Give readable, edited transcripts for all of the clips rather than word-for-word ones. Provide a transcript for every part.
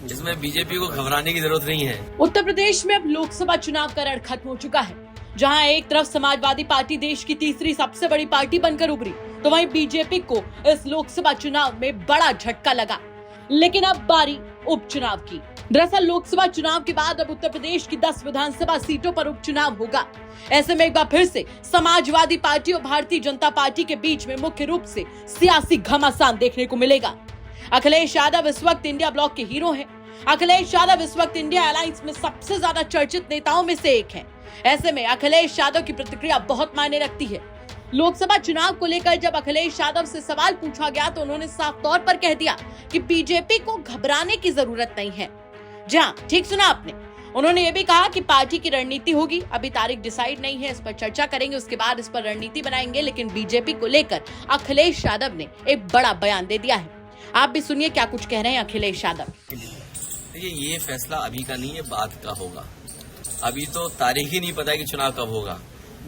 जिसमें बीजेपी को घबराने की जरूरत नहीं है। उत्तर प्रदेश में अब लोकसभा चुनाव का रण खत्म हो चुका है। जहां एक तरफ समाजवादी पार्टी देश की तीसरी सबसे बड़ी पार्टी बनकर उभरी, तो वहीं बीजेपी को इस लोकसभा चुनाव में बड़ा झटका लगा। लेकिन अब बारी उपचुनाव की। दरअसल लोकसभा चुनाव के बाद अब उत्तर प्रदेश की 10 विधानसभा सीटों पर उपचुनाव होगा। ऐसे में एक बार फिर से समाजवादी पार्टी और भारतीय जनता पार्टी के बीच में मुख्य रूप से सियासी घमासान देखने को मिलेगा। अखिलेश यादव इस वक्त इंडिया ब्लॉक के हीरो हैं। अखिलेश यादव इस वक्त इंडिया अलायंस में सबसे ज्यादा चर्चित नेताओं में से एक हैं। ऐसे में अखिलेश यादव की प्रतिक्रिया बहुत मायने रखती है। लोकसभा चुनाव को लेकर जब अखिलेश यादव से सवाल पूछा गया तो उन्होंने साफ तौर पर कह दिया कि बीजेपी को घबराने की जरूरत नहीं है। जी हाँ, ठीक सुना आपने। उन्होंने ये भी कहा कि पार्टी की रणनीति होगी, अभी तारीख डिसाइड नहीं है, इस पर चर्चा करेंगे, उसके बाद इस पर रणनीति बनाएंगे। लेकिन बीजेपी को लेकर अखिलेश यादव ने एक बड़ा बयान दे दिया है। आप भी सुनिए क्या कुछ कह रहे हैं अखिलेश यादव। ये फैसला अभी का नहीं है, बाद का होगा। अभी तो तारीख ही नहीं पता कि चुनाव कब होगा,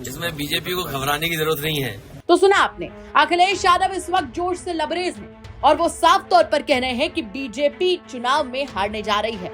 जिसमें बीजेपी को घबराने की जरूरत नहीं है। तो सुना आपने, अखिलेश यादव इस वक्त जोश से लबरेज हैं और वो साफ तौर पर कह रहे हैं कि बीजेपी चुनाव में हारने जा रही है।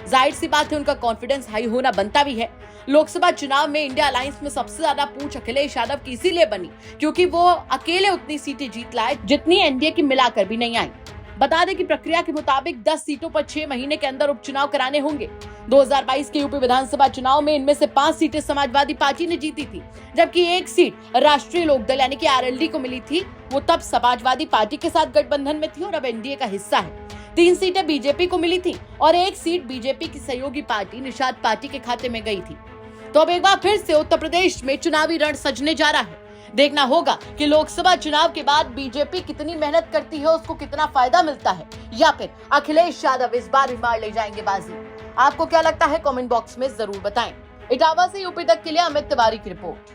जाहिर सी बात है, उनका कॉन्फिडेंस हाई होना बनता भी है। लोकसभा चुनाव में इंडिया अलायंस में सबसे ज्यादा पूछ अखिलेश यादव की इसीलिए बनी क्योंकि वो अकेले उतनी सीटें जीत लाए जितनी एनडीए की मिलाकर भी नहीं आई। बता दें कि प्रक्रिया के मुताबिक 10 सीटों पर 6 महीने के अंदर उपचुनाव कराने होंगे। 2022 के यूपी विधानसभा चुनाव में इनमें से 5 सीटें समाजवादी पार्टी ने जीती थी, जबकि एक सीट राष्ट्रीय लोकदल यानी कि आरएलडी को मिली थी। वो तब समाजवादी पार्टी के साथ गठबंधन में थी और अब एनडीए का हिस्सा है। 3 सीटें बीजेपी को मिली थी और एक सीट बीजेपी की सहयोगी पार्टी निषाद पार्टी के खाते में गई थी। तो अब एक बार फिर से उत्तर प्रदेश में चुनावी रण सजने जा रहा है। देखना होगा कि लोकसभा चुनाव के बाद बीजेपी कितनी मेहनत करती है, उसको कितना फायदा मिलता है, या फिर अखिलेश यादव इस बार भी मार ले जाएंगे बाजी। आपको क्या लगता है, कमेंट बॉक्स में जरूर बताएं। इटावा से यूपी तक के लिए अमित तिवारी की रिपोर्ट।